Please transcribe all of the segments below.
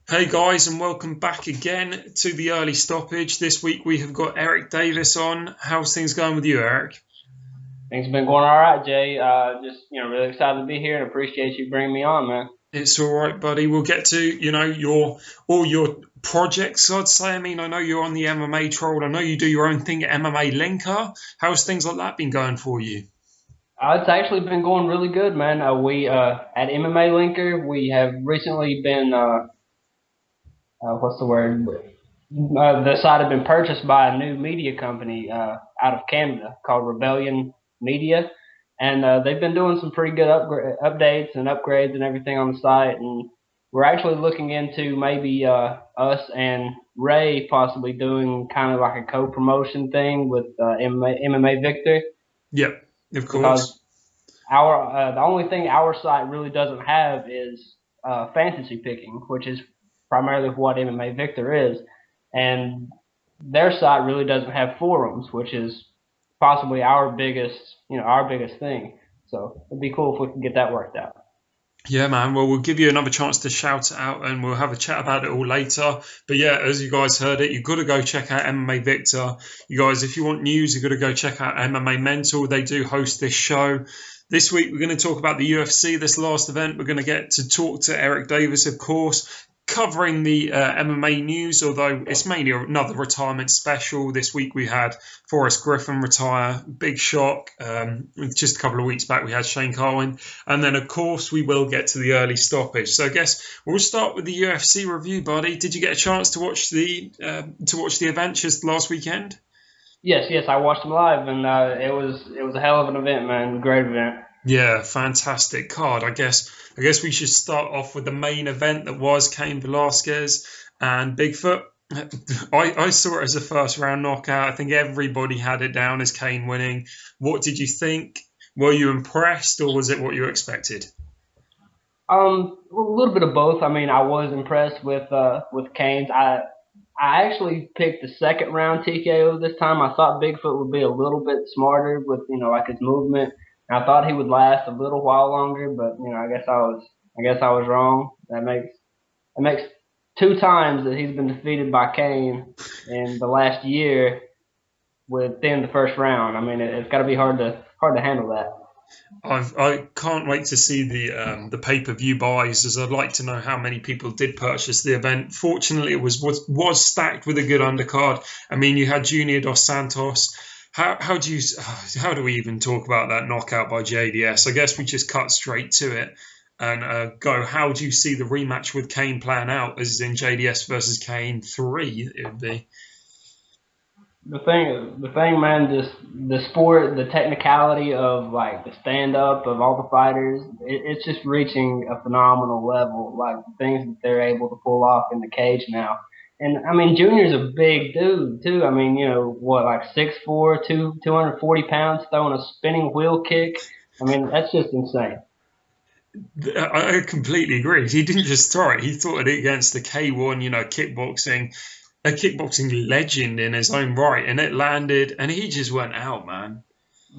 Hey guys, and welcome back again to the Early Stoppage. This week we have got Eric Davis on. How's things going with you, Eric? Things have been going all right, Jay. Just really excited to be here and appreciate you bringing me on, man. It's all right, buddy. We'll get to, your all your projects, I'd say. I mean, I know you're on the MMA troll. I know you do your own thing at MMA Linker. How's things like that been going for you? It's actually been going really good, man. We at MMA Linker, we have recently been what's the word? The site had been purchased by a new media company out of Canada called Rebellion Media, and they've been doing some pretty good updates and upgrades and everything on the site. And we're actually looking into maybe us and Ray possibly doing kind of like a co-promotion thing with MMA Victor, Yep, of because course. our the only thing our site really doesn't have is fantasy picking, which is primarily what MMA Victor is, and their site really doesn't have forums, which is possibly our biggest thing. So it'd be cool if we could get that worked out. Yeah, man. Well, we'll give you another chance to shout it out and we'll have a chat about it all later. But yeah, as you guys heard it, you've got to go check out MMA Victor. You guys, if you want news, you've got to go check out MMA Mental. They do host this show. This week, we're going to talk about the UFC, this last event. We're going to get to talk to Eric Davis, of course, covering the MMA news, although it's mainly another retirement special. This week, we had Forrest Griffin retire. Big shock. Just a couple of weeks back, we had Shane Carwin. And then, of course, we will get to the early stoppage. So I guess we'll start with the UFC review, buddy. Did you get a chance to watch the event just last weekend? Yes, yes, I watched them live, and it was a hell of an event, man. Great event. Yeah, fantastic card. I guess we should start off with the main event that was Cain Velasquez and Bigfoot. I saw it as a first round knockout. I think everybody had it down as Kane winning. What did you think? Were you impressed, or was it what you expected? A little bit of both. I mean, I was impressed with Canes. I actually picked the second round TKO this time. I thought Bigfoot would be a little bit smarter with like his movement. And I thought he would last a little while longer, but I guess I was wrong. That makes two times that he's been defeated by Kane in the last year within the first round. I mean, it's got to be hard to handle that. I can't wait to see the pay-per-view buys, as I'd like to know how many people did purchase the event. Fortunately, it was stacked with a good undercard. I mean, you had Junior Dos Santos. How do we even talk about that knockout by JDS? I guess we just cut straight to it and go. How do you see the rematch with Kane plan out? As in JDS versus Kane 3, it would be. The thing, man, just the sport, the technicality of like the stand up of all the fighters, it's just reaching a phenomenal level. Like the things that they're able to pull off in the cage now. And I mean, Junior's a big dude too. I mean, what, like 6'4", 240 pounds, throwing a spinning wheel kick. I mean, that's just insane. I completely agree. He didn't just throw it; he threw it against the K1, kickboxing, a kickboxing legend in his own right, and it landed, and he just went out, man.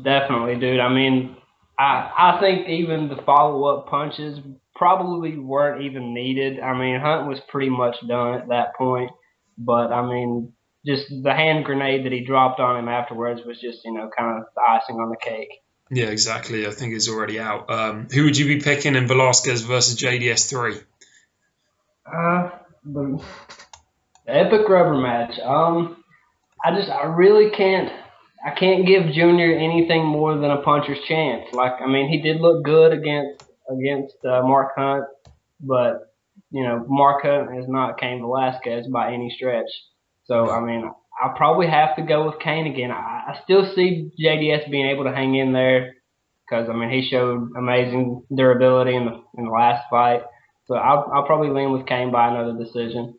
Definitely, dude. I mean, I think even the follow up punches probably weren't even needed. I mean, Hunt was pretty much done at that point, but I mean, just the hand grenade that he dropped on him afterwards was just kind of the icing on the cake. Yeah, exactly. I think it's already out. Who would you be picking in Velasquez versus JDS 3? The epic rubber match. I really can't. I can't give Junior anything more than a puncher's chance. Like, I mean, he did look good against Mark Hunt, but Mark Hunt is not Cain Velasquez by any stretch. So, I No. mean, I'll probably have to go with Cain again. I still see JDS being able to hang in there because I mean he showed amazing durability in the last fight. So I'll probably lean with Cain by another decision.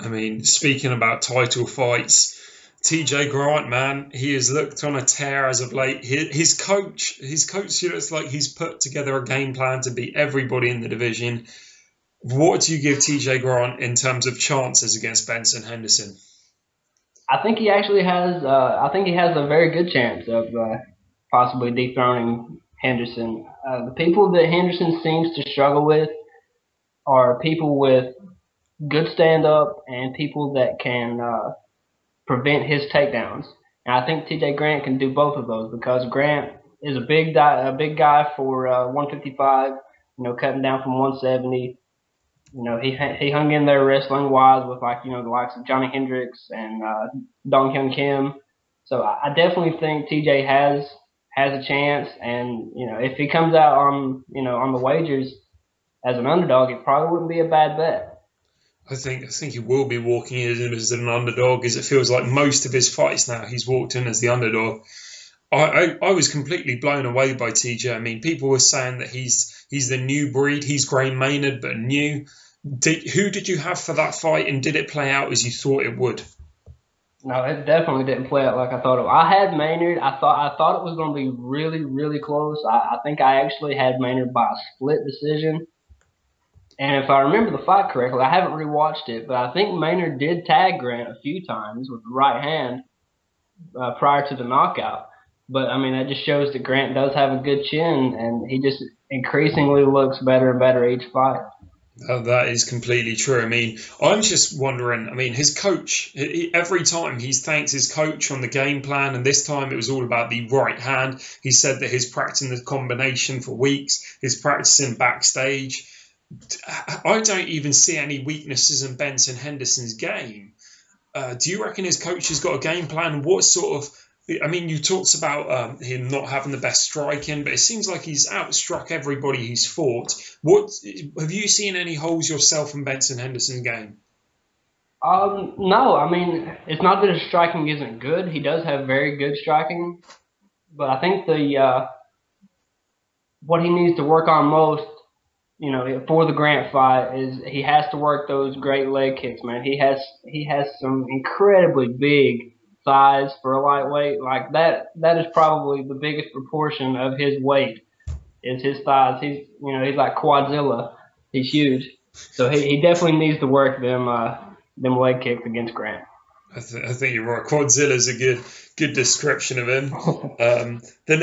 I mean, speaking about title fights, TJ Grant, man, he has looked on a tear as of late. His coach, it's like he's put together a game plan to beat everybody in the division. What do you give TJ Grant in terms of chances against Benson Henderson? I think he actually has. I think he has a very good chance of possibly dethroning Henderson. The people that Henderson seems to struggle with are people with good stand up and people that can prevent his takedowns. And I think T.J. Grant can do both of those because Grant is a big guy for 155. Cutting down from 170. He hung in there wrestling wise with the likes of Johnny Hendricks and Dong Hyun Kim. So I definitely think TJ has a chance, and if he comes out on the wagers as an underdog, it probably wouldn't be a bad bet. I think he will be walking in as an underdog, as it feels like most of his fights now he's walked in as the underdog. I was completely blown away by TJ. I mean, people were saying that he's the new breed. He's Gray Maynard, but new. Who did you have for that fight, and did it play out as you thought it would? No, it definitely didn't play out like I thought it would. I had Maynard. I thought it was going to be really really close. I think I actually had Maynard by a split decision. And if I remember the fight correctly, I haven't rewatched it, but I think Maynard did tag Grant a few times with the right hand prior to the knockout. But I mean, that just shows that Grant does have a good chin, and he just increasingly looks better and better each fight. That is completely true. I mean, I'm just wondering. I mean, his coach, every time he's thanked his coach on the game plan, and this time it was all about the right hand. He said that he's practicing the combination for weeks, he's practicing backstage. I don't even see any weaknesses in Benson Henderson's game. Do you reckon his coach has got a game plan? What sort of? I mean, you talked about him not having the best striking, but it seems like he's outstruck everybody he's fought. What have you seen any holes yourself in Benson Henderson's game? No, I mean, it's not that his striking isn't good. He does have very good striking, but I think the what he needs to work on most, for the Grant fight is he has to work those great leg kicks, man. He has some incredibly big thighs for a lightweight. Like that is probably the biggest proportion of his weight is his thighs. He's like Quadzilla. He's huge. So he definitely needs to work them leg kicks against Grant. I think you're right. Quadzilla's a good description of him. The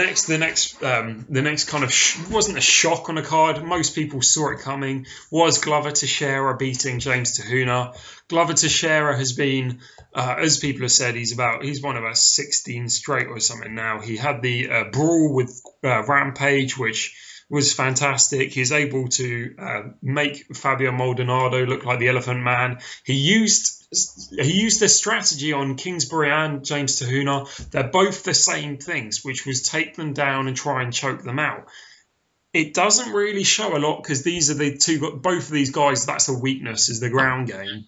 next kind of wasn't a shock on the card. Most people saw it coming. Was Glover Teixeira beating James Tahuna? Glover Teixeira has been, as people have said, he's won about 16 straight or something now. He had the brawl with Rampage, which was fantastic. He's able to make Fabio Maldonado look like the Elephant Man. He used this strategy on Kingsbury and James Tahuna. They're both the same things, which was take them down and try and choke them out. It doesn't really show a lot because these are both of these guys. That's a weakness, is the ground game.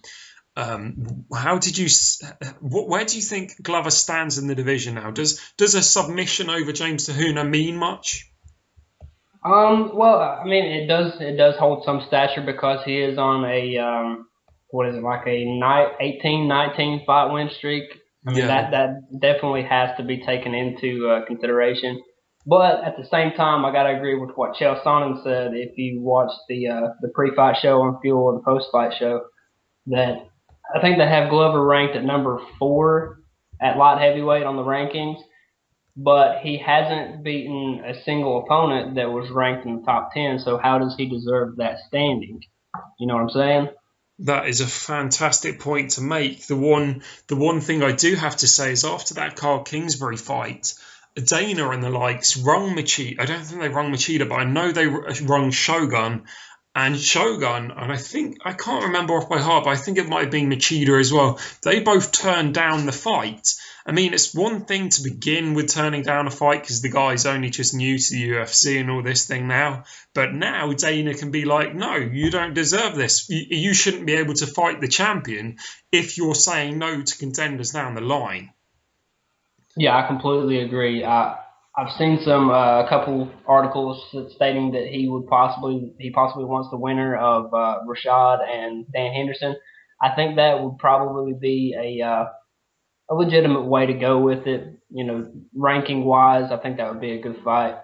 Where do you think Glover stands in the division now? Does a submission over James Tahuna mean much? Well, I mean, it does hold some stature because he is on a what is it, like a 18-19 fight win streak. I mean, Yeah. that definitely has to be taken into consideration. But at the same time, I gotta agree with what Chael Sonnen said. If you watch the pre-fight show on Fuel or the post-fight show, that I think they have Glover ranked at number 4 at light heavyweight on the rankings, but he hasn't beaten a single opponent that was ranked in the top 10. So how does he deserve that standing? You know what I'm saying? That is a fantastic point to make. The one thing I do have to say is after that Carl Kingsbury fight, Dana and the likes rung Machida. I don't think they rung Machida, but I know they rung Shogun. And Shogun, and I can't remember off by heart, but I think it might have been Machida as well. They both turned down the fight. I mean, it's one thing to begin with turning down a fight because the guy's only just new to the UFC and all this thing now. But now Dana can be like, no, you don't deserve this. You shouldn't be able to fight the champion if you're saying no to contenders down the line. Yeah, I completely agree. I've seen a couple articles stating that he possibly wants the winner of Rashad and Dan Henderson. I think that would probably be a legitimate way to go with it. Ranking wise, I think that would be a good fight.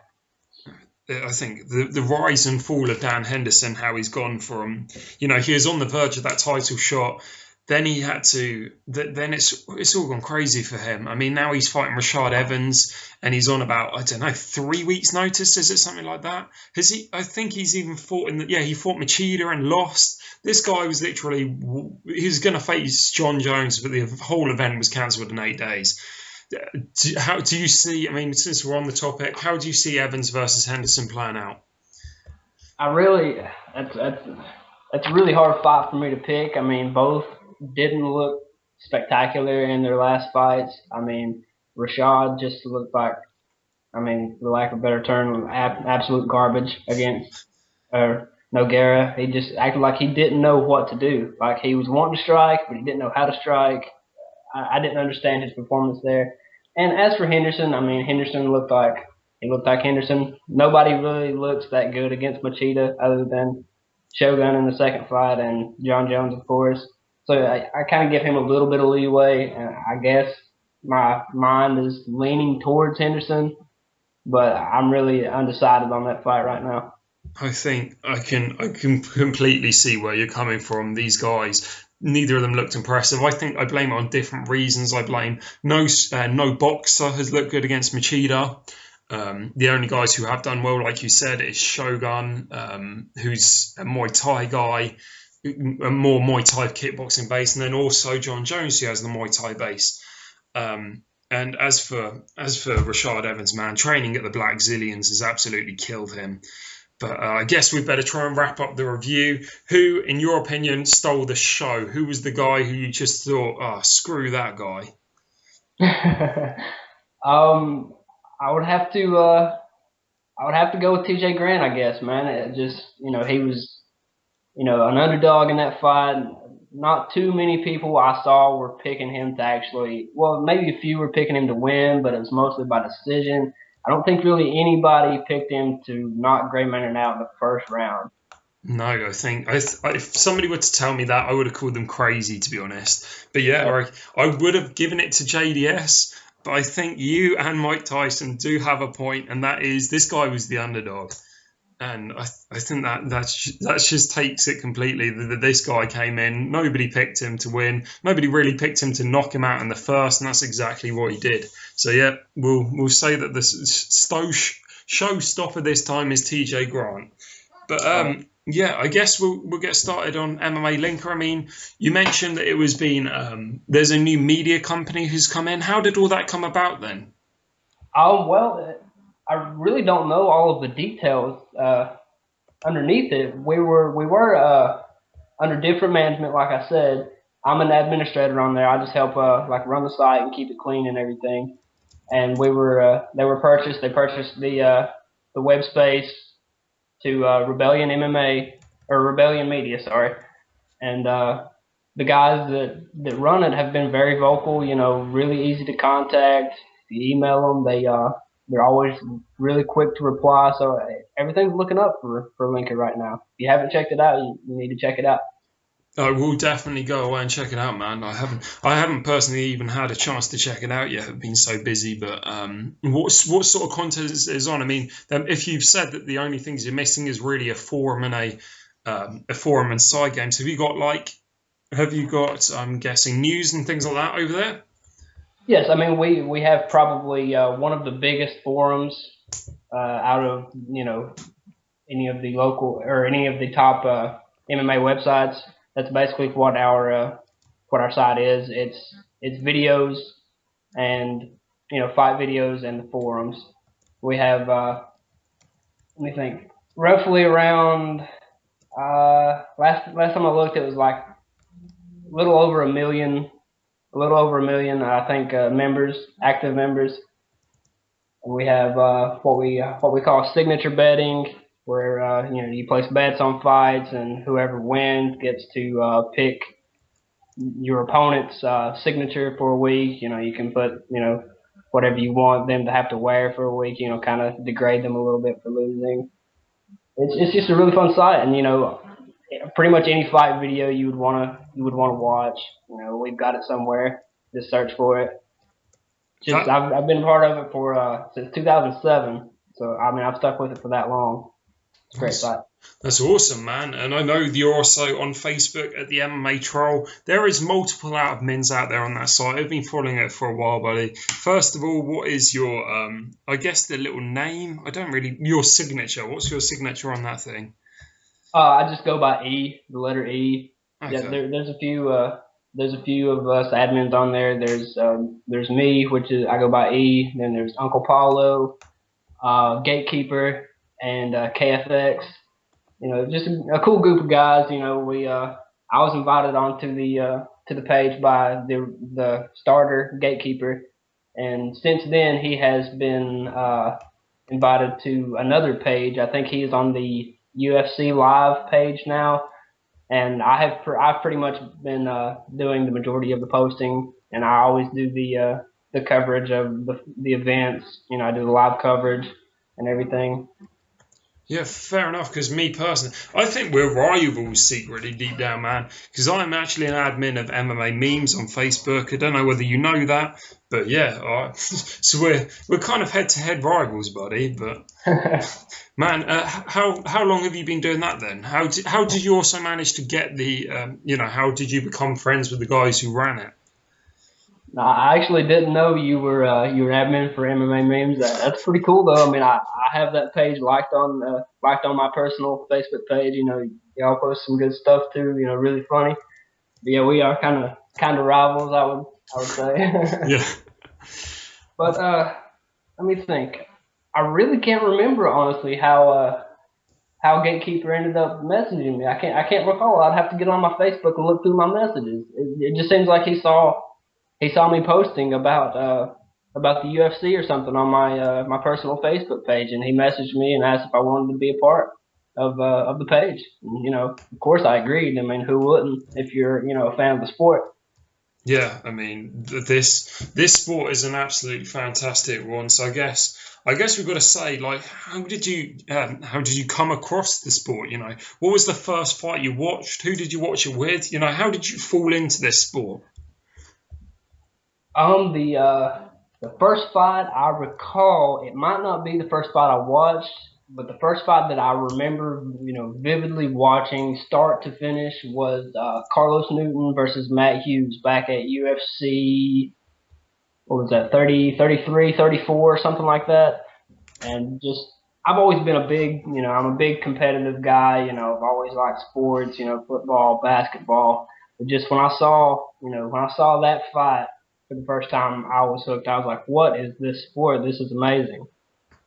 I think the rise and fall of Dan Henderson, how he's gone from, he was on the verge of that title shot. Then he had to. Then it's all gone crazy for him. I mean, now he's fighting Rashad Evans, and he's on about, I don't know, 3 weeks' notice. Is it something like that? Has he? I think he's even fought in the. Yeah, he fought Machida and lost. This guy was literally. He was going to face John Jones, but the whole event was cancelled in 8 days. How do you see? I mean, since we're on the topic, how do you see Evans versus Henderson playing out? I really that's a really hard fight for me to pick. I mean, both didn't look spectacular in their last fights. I mean, Rashad just looked like, I mean, for lack of a better term, absolute garbage against Nogueira. He just acted like he didn't know what to do. Like he was wanting to strike, but he didn't know how to strike. I didn't understand his performance there. And as for Henderson, I mean, Henderson looked like Henderson. Nobody really looks that good against Machida other than Shogun in the second fight and John Jones, of course. So I kind of give him a little bit of leeway. And I guess my mind is leaning towards Henderson, but I'm really undecided on that fight right now. I think I can completely see where you're coming from. These guys, neither of them looked impressive. I think I blame it on different reasons. I blame no boxer has looked good against Machida. The only guys who have done well, like you said, is Shogun, who's a Muay Thai guy, a more Muay Thai kickboxing base, and then also John Jones, who has the Muay Thai base. And as for Rashad Evans, man, training at the Black Zillions has absolutely killed him. But I guess we better try and wrap up the review. Who, in your opinion, stole the show? Who was the guy who you just thought, screw that guy? um, I would have to go with TJ Grant, I guess, man. It just, he was, an underdog in that fight. Not too many people I saw were picking him to actually, well, maybe a few were picking him to win, but it was mostly by decision. I don't think really anybody picked him to knock Gray Maynard out in the first round. No, I think if somebody were to tell me that, I would have called them crazy, to be honest. But yeah, I would have given it to JDS. But I think you and Mike Tyson do have a point, and that is this guy was the underdog. And I think that just takes it completely. This guy came in, nobody picked him to win, nobody really picked him to knock him out in the first, and that's exactly what he did. So yeah, we'll say that the showstopper this time is TJ Grant. But yeah, I guess we'll get started on MMA Linker. I mean, you mentioned that it was there's a new media company who's come in. How did all that come about then? Well, I really don't know all of the details underneath it. We were under different management, like I said. I'm an administrator on there. I just help like run the site and keep it clean and everything. And they were purchased. They purchased the web space to Rebellion MMA or Rebellion Media, sorry. And the guys that run it have been very vocal. Really easy to contact. If you email them, they're always really quick to reply. So everything's looking up for Linker right now. If you haven't checked it out, you need to check it out. I will definitely go away and check it out, man. I haven't personally even had a chance to check it out yet. I've been so busy. But what sort of content is on? I mean, if you've said that the only things you're missing is really a forum and a forum and side games, have you got? I'm guessing news and things like that over there. Yes, I mean we have probably one of the biggest forums out of any of the local or any of the top MMA websites. That's basically what our site is. It's videos and fight videos and the forums. We have let me think, roughly around last time I looked, it was like a little over a million. I think, members, active members. We have what we call signature betting, where you place bets on fights, and whoever wins gets to pick your opponent's signature for a week. You can put whatever you want them to have to wear for a week. Kind of degrade them a little bit for losing. It's just a really fun site, and pretty much any fight video you would want to watch. We've got it somewhere. Just search for it. I've been part of it since 2007. So I mean, I've stuck with it for that long. It's a great site. That's awesome, man. And I know you're also on Facebook at the MMA Troll. There is multiple admins out there on that site. I've been following it for a while, buddy. First of all, what is your, I guess the little name? I don't really, your signature. What's your signature on that thing? I just go by E, the letter E. Yeah, Okay. there's a few of us admins on there. There's me, which is I go by E. Then there's Uncle Paulo, Gatekeeper, and KFX. Just a cool group of guys. We I was invited onto the page by the starter Gatekeeper, and since then he has been invited to another page. I think he is on the UFC Live page now, and I've pretty much been doing the majority of the posting, and I always do the coverage of the events. I do the live coverage and everything. Yeah, fair enough. Because me personally, I think we're rivals secretly deep down, man. Because I'm actually an admin of MMA memes on Facebook. I don't know whether you know that, but yeah, so we're kind of head-to-head rivals, buddy. But man, how long have you been doing that then? How did you also manage to get the how did you become friends with the guys who ran it? I actually didn't know you were admin for MMA memes. That's pretty cool though. I mean, I have that page liked on my personal Facebook page. Y'all post some good stuff too. Really funny. But yeah, we are kind of rivals. I would say. Yeah. But let me think. I really can't remember honestly how Gatekeeper ended up messaging me. I can't recall. I'd have to get on my Facebook and look through my messages. It just seems like he saw me posting about the UFC or something on my personal Facebook page, and he messaged me and asked if I wanted to be a part of the page. And, of course, I agreed. I mean, who wouldn't if you're a fan of the sport? Yeah, I mean this sport is an absolutely fantastic one. So I guess we've got to say like how did you come across the sport? What was the first fight you watched? Who did you watch it with? How did you fall into this sport? The first fight I recall, it might not be the first fight I watched, but the first fight that I remember, vividly watching start to finish was Carlos Newton versus Matt Hughes back at UFC. What was that? 30, 33, 34, something like that. And just I've always been I'm a big competitive guy. I've always liked sports. Football, basketball. But just when I saw that fight for the first time, I was hooked. I was like, "What is this sport? This is amazing!"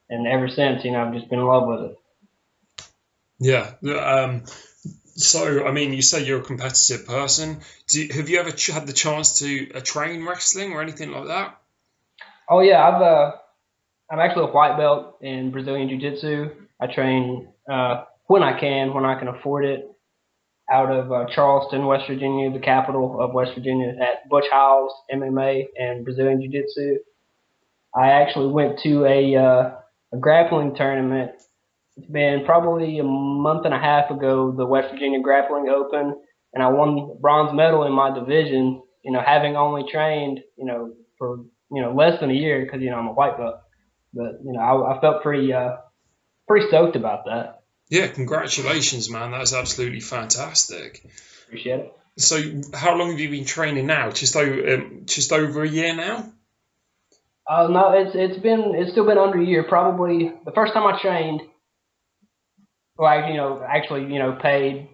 And ever since, I've just been in love with it. Yeah. So I mean, you say you're a competitive person. Have you ever had the chance to train wrestling or anything like that? Oh yeah, I'm actually a white belt in Brazilian Jiu Jitsu. I train when I can afford it, out of Charleston, West Virginia, the capital of West Virginia, at Butch Howell's MMA and Brazilian Jiu Jitsu. I actually went to a grappling tournament. It's been probably a month and a half ago, the West Virginia Grappling Open, and I won the bronze medal in my division. Having only trained, for less than a year because I'm a white belt. But I felt pretty stoked about that. Yeah, congratulations, man. That's absolutely fantastic. Appreciate it. So, how long have you been training now? Just over a year now. No, it's still been under a year. Probably the first time I trained, like actually paid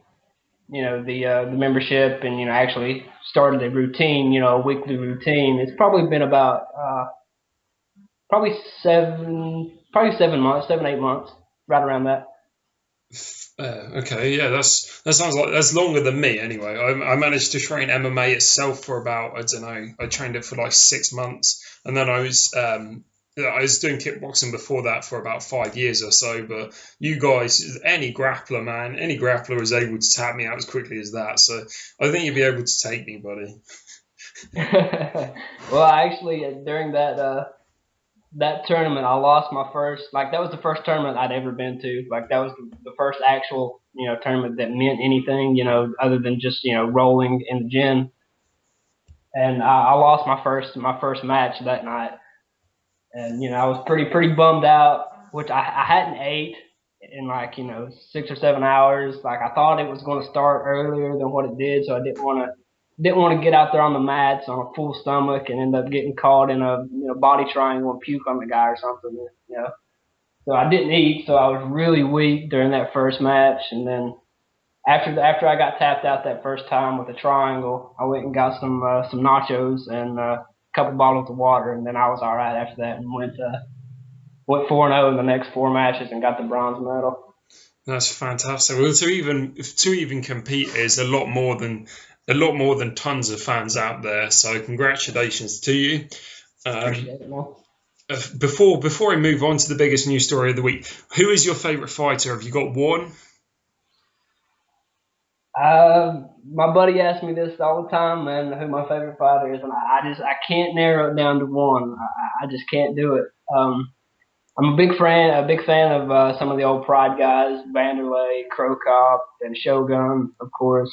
the membership, and actually started a routine, a weekly routine. It's probably been about probably 7 months, 7 8 months, right around that. Okay, yeah, that sounds like that's longer than me anyway. I managed to train MMA itself for about, I don't know, I trained it for like 6 months, and then I was doing kickboxing before that for about 5 years or so. But you guys, any grappler, man, any grappler is able to tap me out as quickly as that. So I think you'll be able to take me, buddy. Well, actually, during that tournament, I lost my first. Like that was the first tournament I'd ever been to. Like that was the first actual tournament that meant anything, other than just rolling in the gym. And I lost my first match that night, and I was pretty bummed out, which I hadn't ate in like 6 or 7 hours. Like I thought it was going to start earlier than what it did, so I didn't want to get out there on the mats on a full stomach and end up getting caught in a body triangle and puke on the guy or something. So I didn't eat, so I was really weak during that first match, and then after I got tapped out that first time with the triangle, I went and got some nachos and a couple bottles of water, and then I was all right after that and went 4-0 in the next 4 matches and got the bronze medal. That's fantastic. Well, to even compete is a lot more than tons of fans out there. So congratulations to you. Appreciate it, man. Before I move on to the biggest news story of the week, who is your favorite fighter? Have you got one? My buddy asks me this all the time, man, who my favorite fighter is, and I can't narrow it down to one. I just can't do it. I'm a big fan of some of the old Pride guys, Vanderlei, Krokop, and Shogun, of course.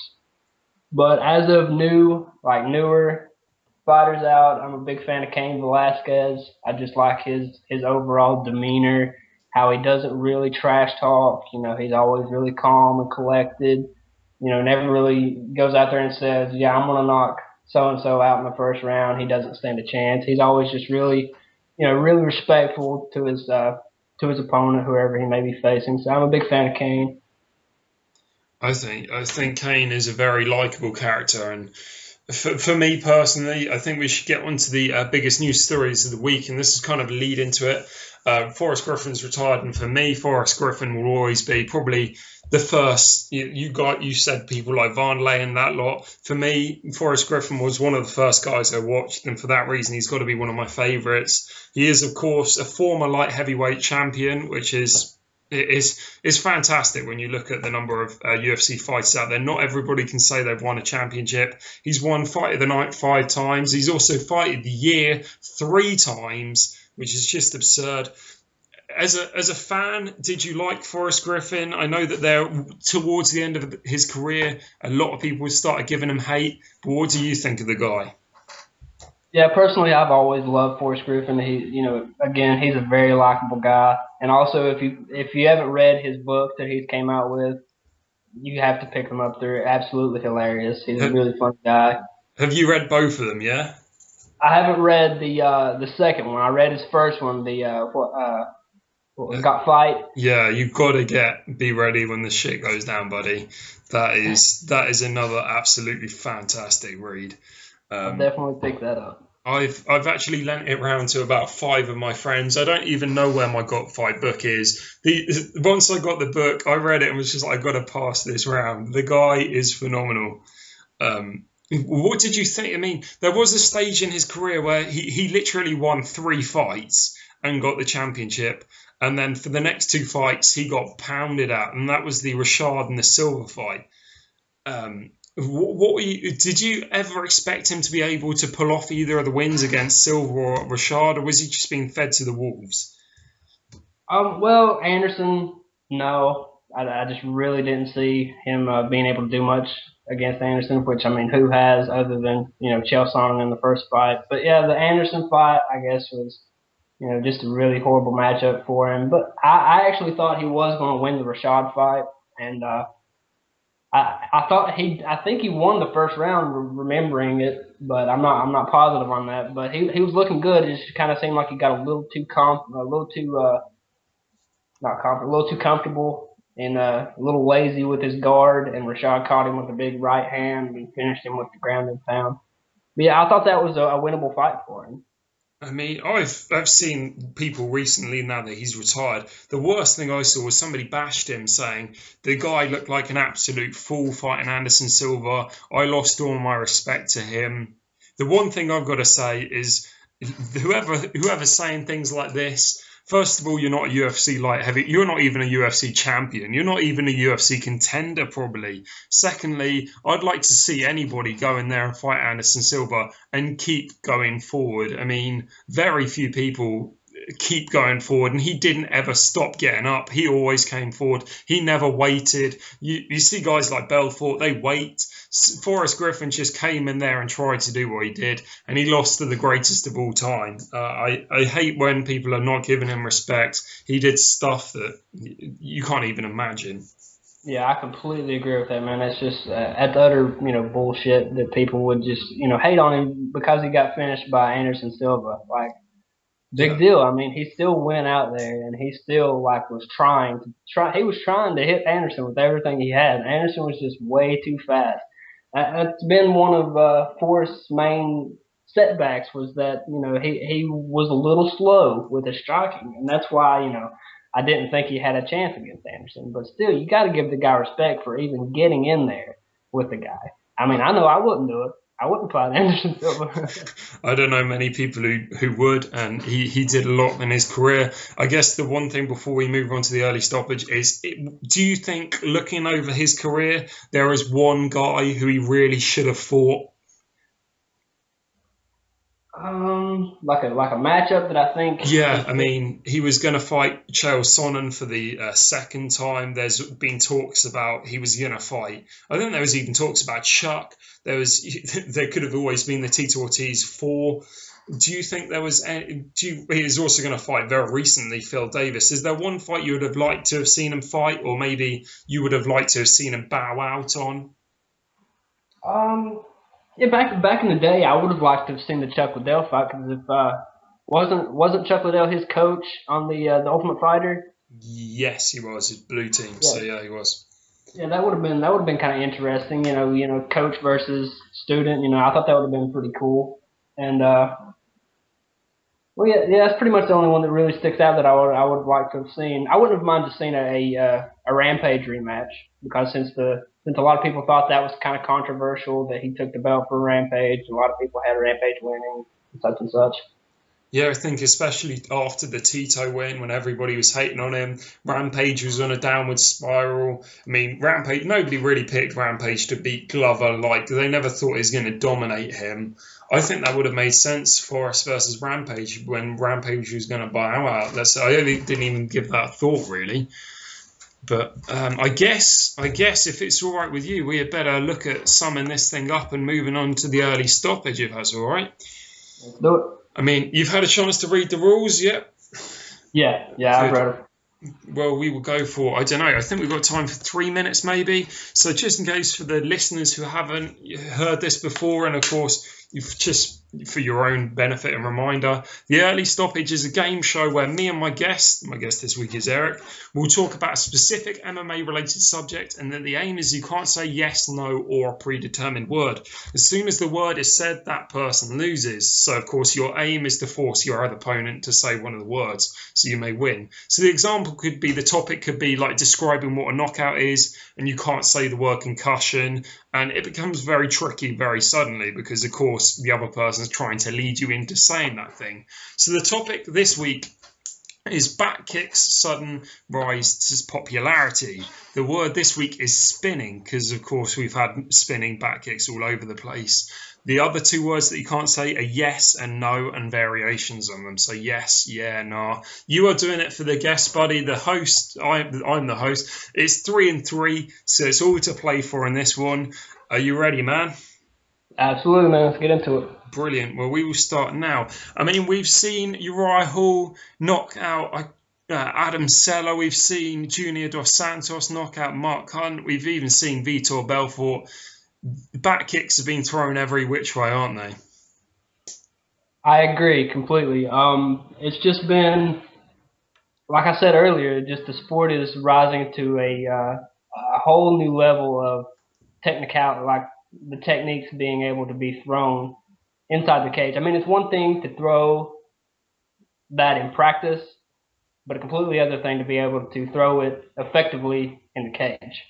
But as of newer fighters out, I'm a big fan of Cain Velasquez. I just like his overall demeanor, how he doesn't really trash talk. He's always really calm and collected. Never really goes out there and says, "Yeah, I'm gonna knock so and so out in the first round." He doesn't stand a chance. He's always just really respectful to his opponent, whoever he may be facing. So I'm a big fan of Cain. I think Kane is a very likable character, and for me personally, I think we should get on to the biggest news stories of the week, and this is kind of a lead into it. Forrest Griffin's retired, and for me, Forrest Griffin will always be probably the first. You said people like Varnley and that lot. For me, Forrest Griffin was one of the first guys I watched, and for that reason, he's got to be one of my favourites. He is, of course, a former light heavyweight champion, which is fantastic when you look at the number of UFC fights out there. Not everybody can say they've won a championship. He's won Fight of the Night 5 times. He's also Fight of the Year 3 times, which is just absurd. As a fan, did you like Forrest Griffin? I know that there towards the end of his career, a lot of people started giving him hate. But what do you think of the guy? Yeah, personally, I've always loved Forrest Griffin. Again, he's a very likable guy. And also, if you haven't read his book that he's came out with, you have to pick him up. They're absolutely hilarious. He's a Ha- really funny guy. Have you read both of them? Yeah. I haven't read the second one. I read his first one, what was Uh, Got Fight. Yeah, you've got to be ready when the shit goes down, buddy. That is another absolutely fantastic read. I'll Um, definitely pick that up. I've actually lent it round to about 5 of my friends. I don't even know where my Got Fight book is. Once I got the book, I read it and was just like, I got to pass this round. The guy is phenomenal. What did you think? I mean, there was a stage in his career where he literally won 3 fights and got the championship. And then for the next 2 fights, he got pounded out. And that was the Rashad and the Silver fight. Did you ever expect him to be able to pull off either of the wins against Silver or Rashad, or was he just being fed to the wolves? Well, Anderson, no, I just really didn't see him being able to do much against Anderson. Which, I mean, who has other than Chael Sonnen in the first fight? But yeah, the Anderson fight, I guess, was just a really horrible matchup for him. But I actually thought he was going to win the Rashad fight, and I think he won the first round, remembering it, but I'm not positive on that. But he was looking good. It just kind of seemed like he got a little too a little too not confident, a little too comfortable and a little lazy with his guard. And Rashad caught him with a big right hand and finished him with the ground and pound. But yeah, I thought that was a winnable fight for him. I mean, I've seen people recently now that he's retired. The worst thing I saw was somebody bashed him, saying the guy looked like an absolute fool fighting Anderson Silva. I lost all my respect to him. The one thing I've got to say is whoever's saying things like this. First of all, you're not a UFC light heavy. You're not even a UFC champion. You're not even a UFC contender, probably. Secondly, I'd like to see anybody go in there and fight Anderson Silva and keep going forward. I mean, very few people keep going forward, and he didn't ever stop getting up. He always came forward. He never waited. You see guys like Belfort, they wait. Forrest Griffin just came in there and tried to do what he did, and he lost to the greatest of all time. I hate when people are not giving him respect. He did stuff that you can't even imagine. Yeah, I completely agree with that, man. That's just that's utter, bullshit that people would just, hate on him because he got finished by Anderson Silva. Like, big deal. I mean, he still went out there and he still was trying to try. He was trying to hit Anderson with everything he had. Anderson was just way too fast. That's been one of Forrest's main setbacks was that he was a little slow with his striking, and that's why I didn't think he had a chance against Anderson. But still, you got to give the guy respect for even getting in there with the guy. I mean, I know I wouldn't do it. I wouldn't fight Anderson Silva. I don't know many people who would, and he did a lot in his career. I guess the one thing before we move on to the early stoppage is, do you think, looking over his career, there is one guy who he really should have fought? Like a matchup that I think. Yeah, I mean, he was going to fight Chael Sonnen for the second time. There's been talks about he was going to fight. I think there was even talks about Chuck. There could have always been the Tito Ortiz 4. Do you think there was? He was also going to fight very recently Phil Davis. Is there one fight you would have liked to have seen him fight, or maybe you would have liked to have seen him bow out on? Yeah, back in the day, I would have liked to have seen the Chuck Liddell fight because if wasn't Chuck Liddell his coach on the Ultimate Fighter? Yes, he was his blue team. Yeah. So yeah, he was. Yeah, that would have been kind of interesting. Coach versus student. I thought that would have been pretty cool. And well, yeah, that's pretty much the only one that really sticks out that I would like to have seen. I wouldn't have minded seeing a Rampage rematch because since a lot of people thought that was kind of controversial that he took the belt for Rampage, a lot of people had Rampage winning and such and such. Yeah, I think especially after the Tito win, when everybody was hating on him, Rampage was on a downward spiral. I mean, Rampage, nobody really picked Rampage to beat Glover. They never thought he was going to dominate him. I think that would have made sense for us versus Rampage when Rampage was going to bow out. I didn't even give that a thought, really. But I guess if it's all right with you, we had better look at summing this thing up and moving on to the early stoppage, if that's all right. Let's do it. I mean, you've had a chance to read the rules yet? Yeah, I've read them. Well, we will go for, I don't know, I think we've got time for 3 minutes maybe. So just in case for the listeners who haven't heard this before, and of course, just for your own benefit and reminder, the Early Stoppage is a game show where me and my guest this week is Eric, will talk about a specific MMA related subject, and then the aim is you can't say yes, no, or a predetermined word. As soon as the word is said, that person loses. So of course your aim is to force your other opponent to say one of the words, so you may win. So the example could be, the topic could be like describing what a knockout is, and you can't say the word concussion, and it becomes very tricky very suddenly because of course the other person is trying to lead you into saying that thing. So the topic this week is back kicks' sudden rise to popularity. The word this week is spinning because, of course, we've had spinning back kicks all over the place. The other two words that you can't say are yes and no and variations on them. So yes, yeah, nah. You are doing it for the guest buddy, the host. I'm the host. It's 3 and 3, so it's all to play for in this one. Are you ready, man? Absolutely, man. Let's get into it. Brilliant. Well, we will start now. I mean, we've seen Uriah Hall knock out Adam Sella. We've seen Junior Dos Santos knock out Mark Hunt. We've even seen Vitor Belfort. Back kicks have been thrown every which way, aren't they? I agree completely. It's just been, like I said earlier, just the sport is rising to a whole new level of technicality, like the techniques being able to be thrown inside the cage. I mean, it's one thing to throw that in practice, but a completely other thing to be able to throw it effectively in the cage.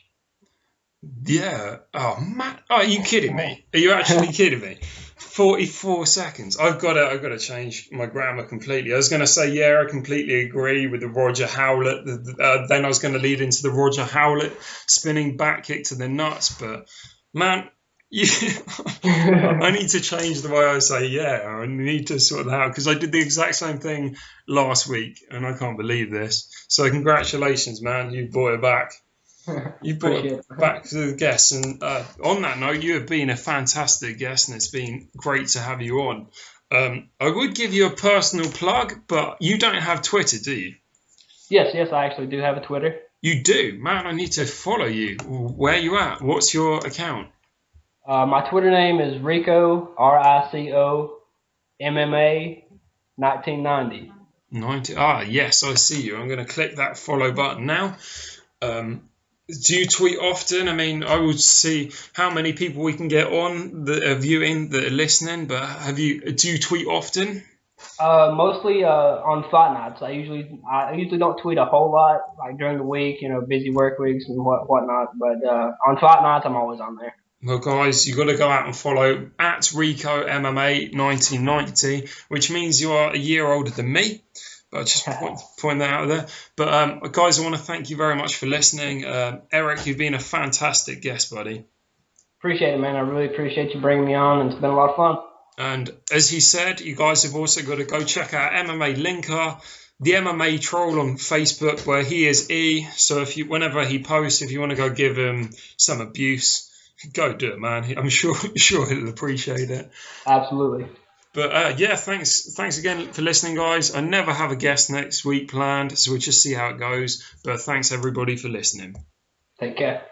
Yeah. Oh, man. Are you kidding me? Are you actually kidding me? 44 seconds. I've got to change my grammar completely. I was going to say, yeah, I completely agree with the Roger Howlett. Then I was going to lead into the Roger Howlett spinning back kick to the nuts. But, man, Yeah, I need to change the way I say yeah. I need to sort that out because I did the exact same thing last week and I can't believe this. So congratulations, man. You brought it back. You brought it Appreciate it. back to the guests. And on that note, you have been a fantastic guest and it's been great to have you on. I would give you a personal plug, but you don't have Twitter, do you? Yes, I actually do have a Twitter. You do? Man, I need to follow you. Where you at? What's your account? My Twitter name is Rico, RICO, MMA 1990. 90. Ah, yes, I see you. I'm going to click that follow button now. Do you tweet often? I mean, I would see how many people we can get on that are viewing, that are listening, but do you tweet often? Mostly on fight nights. I usually don't tweet a whole lot, like during the week, busy work weeks and whatnot. But on fight nights, I'm always on there. Well, guys, you've got to go out and follow at Rico MMA 1990, which means you are a year older than me. But just point that out there. But guys, I want to thank you very much for listening. Eric, you've been a fantastic guest, buddy. Appreciate it, man. I really appreciate you bringing me on, and it's been a lot of fun. And as he said, you guys have also got to go check out MMA Linker, the MMA troll on Facebook, where he is E. So whenever he posts, if you want to go give him some abuse, go do it, man. I'm sure he'll appreciate it. Absolutely. But yeah, thanks again for listening, guys. I never have a guest next week planned, so we'll just see how it goes. But thanks everybody for listening. Take care.